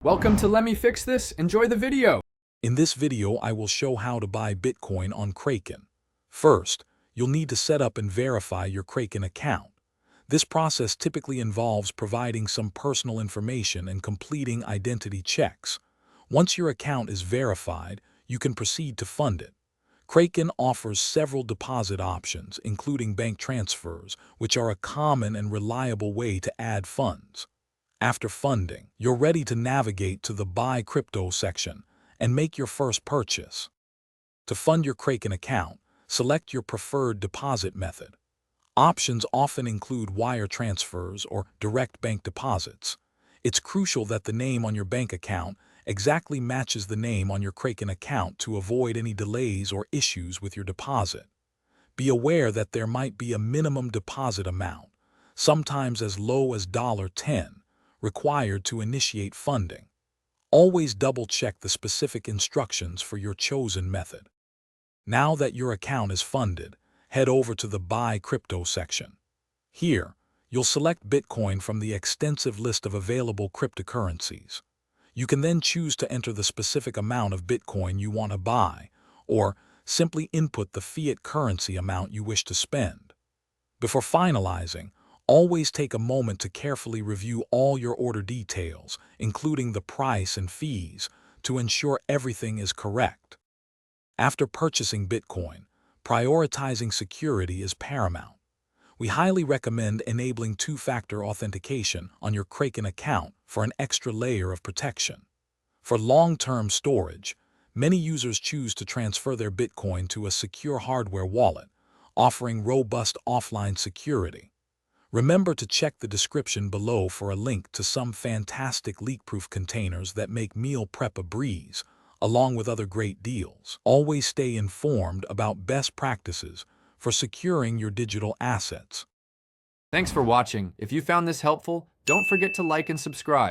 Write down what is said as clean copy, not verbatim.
Welcome to Let Me Fix This. Enjoy the video. In this video, I will show how to buy Bitcoin on Kraken. First, you'll need to set up and verify your Kraken account. This process typically involves providing some personal information and completing identity checks. Once your account is verified, you can proceed to fund it. Kraken offers several deposit options, including bank transfers, which are a common and reliable way to add funds. After funding, you're ready to navigate to the Buy Crypto section and make your first purchase. To fund your Kraken account, select your preferred deposit method. Options often include wire transfers or direct bank deposits. It's crucial that the name on your bank account exactly matches the name on your Kraken account to avoid any delays or issues with your deposit. Be aware that there might be a minimum deposit amount, sometimes as low as $10, required to initiate funding. Always double-check the specific instructions for your chosen method. Now that your account is funded, head over to the Buy Crypto section. Here, you'll select Bitcoin from the extensive list of available cryptocurrencies. You can then choose to enter the specific amount of Bitcoin you want to buy, or simply input the fiat currency amount you wish to spend. Before finalizing, always take a moment to carefully review all your order details, including the price and fees, to ensure everything is correct. After purchasing Bitcoin, prioritizing security is paramount. We highly recommend enabling two-factor authentication on your Kraken account for an extra layer of protection. For long-term storage, many users choose to transfer their Bitcoin to a secure hardware wallet, offering robust offline security. Remember to check the description below for a link to some fantastic leak-proof containers that make meal prep a breeze, along with other great deals. Always stay informed about best practices for securing your digital assets. Thanks for watching. If you found this helpful, don't forget to like and subscribe.